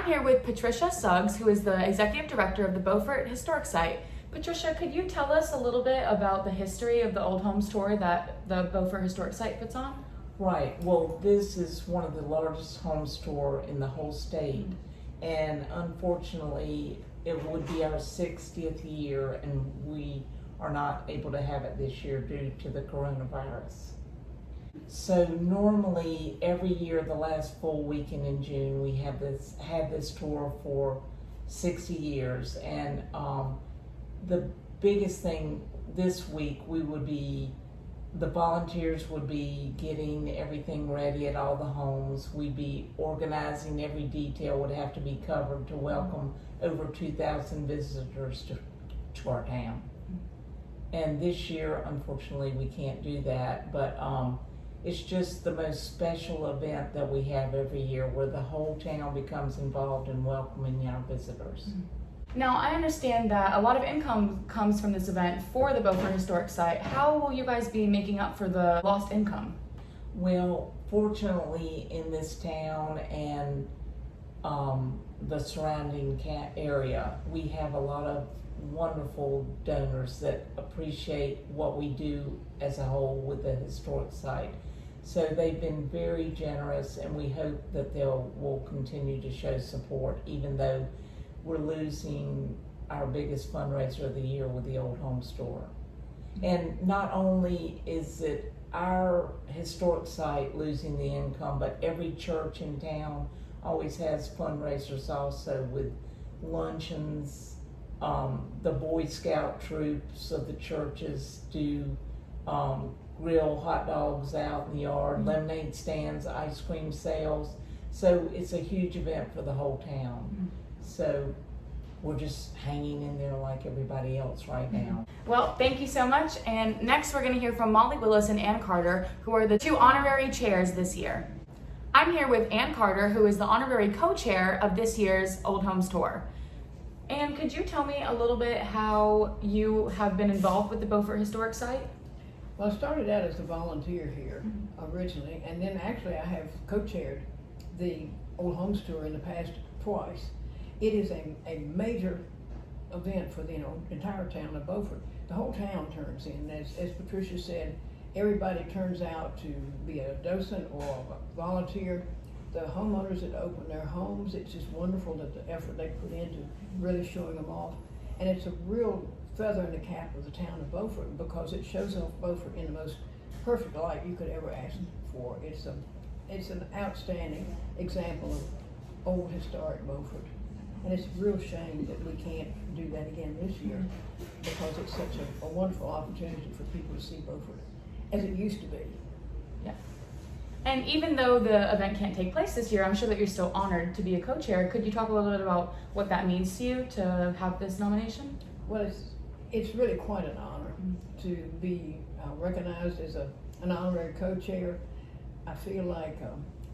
I'm here with Patricia Suggs, who is the Executive Director of the Beaufort Historic Site. Patricia, could you tell us a little bit about the history of the Old Homes Tour that the Beaufort Historic Site puts on? Right. Well, this is one of the largest homes tour in the whole state, and unfortunately, it would be our 60th year, and we are not able to have it this year due to the coronavirus. So normally, every year, the last full weekend in June, we have had this tour for 60 years, and the biggest thing this week, the volunteers would be getting everything ready at all the homes. We'd be organizing every detail would have to be covered to welcome over 2,000 visitors to our town. And this year, unfortunately, we can't do that, but it's just the most special event that we have every year where the whole town becomes involved in welcoming our visitors. Now, I understand that a lot of income comes from this event for the Beaufort Historic Site. How will you guys be making up for the lost income? Well, fortunately, in this town and the surrounding area, we have a lot of wonderful donors that appreciate what we do as a whole with the historic site. So they've been very generous, and we hope that will continue to show support, even though we're losing our biggest fundraiser of the year with the Old Home Store. And not only is it our historic site losing the income, but every church in town always has fundraisers also with luncheons. The Boy Scout troops of the churches do grill hot dogs out in the yard, lemonade stands, ice cream sales. So it's a huge event for the whole town. So we're just hanging in there like everybody else right now. Well, thank you so much. And next we're going to hear from Molly Willis and Ann Carter, who are the two honorary chairs this year. I'm here with Ann Carter, who is the honorary co-chair of this year's Old Homes Tour. Ann, could you tell me a little bit how you have been involved with the Beaufort Historic Site? Well, I started out as a volunteer here originally, and then actually I have co-chaired the Old Homes Tour in the past twice. It is a major event for the entire town of Beaufort. The whole town turns in. As Patricia said, everybody turns out to be a docent or a volunteer. The homeowners that open their homes, it's just wonderful that the effort they put into really showing them off. And it's a real feather in the cap of the town of Beaufort because it shows off Beaufort in the most perfect light you could ever ask for. It's an outstanding example of old historic Beaufort. And it's a real shame that we can't do that again this year because it's such a wonderful opportunity for people to see Beaufort as it used to be. Yeah. And even though the event can't take place this year, I'm sure that you're still honored to be a co-chair. Could you talk a little bit about what that means to you to have this nomination? Well, it's really quite an honor to be recognized as an honorary co-chair. I feel like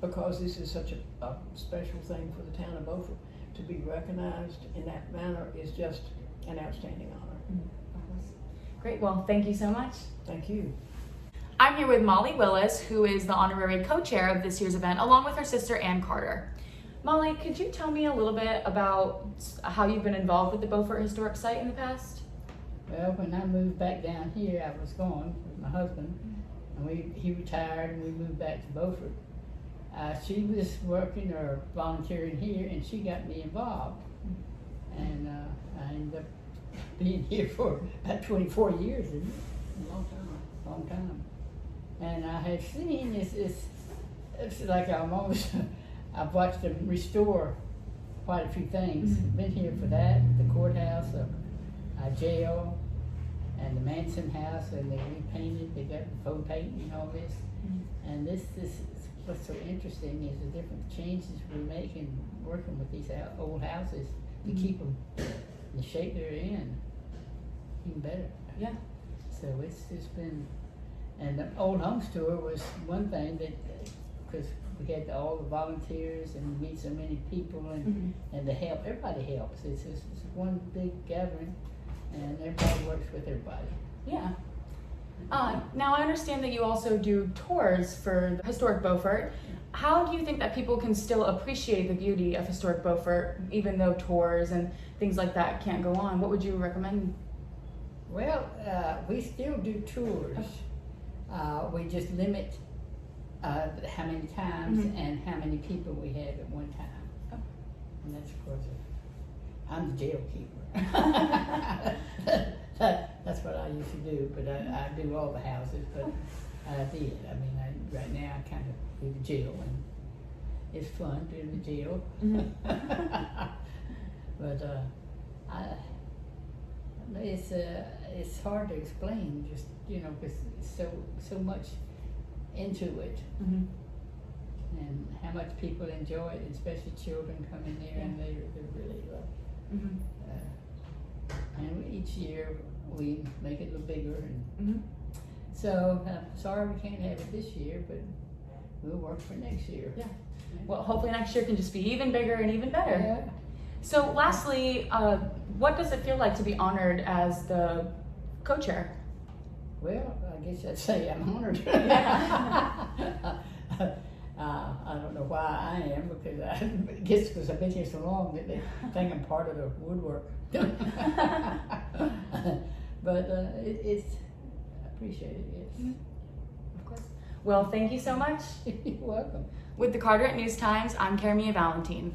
because this is such a special thing for the town of Beaufort, to be recognized in that manner is just an outstanding honor. Great, well, thank you so much. Thank you. I'm here with Molly Willis, who is the honorary co-chair of this year's event, along with her sister Ann Carter. Molly, could you tell me a little bit about how you've been involved with the Beaufort Historic Site in the past? Well, when I moved back down here, I was gone with my husband, and he retired and we moved back to Beaufort. She was working or volunteering here, and she got me involved. And I ended up being here for about 24 years, isn't it? A long time. Long time. And I had seen it's like I've watched them restore quite a few things. Been here for that, the courthouse, jail, and the Manson house, and they repainted, they got the faux paint and all this. And this what's so interesting is the different changes we're making working with these old houses to keep them in the shape they're in even better. Yeah. So it's been, and the Old Homes Tour was one thing that, because we had all the volunteers and we meet so many people and the help, everybody helps. It's one big gathering and everybody works with everybody. Yeah. Now I understand that you also do tours for the historic Beaufort. How do you think that people can still appreciate the beauty of historic Beaufort, even though tours and things like that can't go on? What would you recommend? Well, we still do tours. We just limit how many times and how many people we have at one time. And that's of course, I'm the jail keeper. That's what I used to do, but I do all the houses, but I did. I mean, right now I kind of do the jail, and it's fun doing the jail. But it's hard to explain, just, because so much into it. And how much people enjoy it, especially children come in there and they really love it. And each year we make it a little bigger. And so sorry we can't have it this year, but we'll work for next year. Yeah. Well, hopefully next year can just be even bigger and even better. Yeah. So lastly, what does it feel like to be honored as the co-chair? Well, I guess I'd say I'm honored. I don't know why I am, because I guess because I've been here so long that they think I'm part of the woodwork. But it's I appreciate it, yes. Of course. Well, thank you so much. You're welcome. With the Carteret News Times, I'm Caramia Valentin.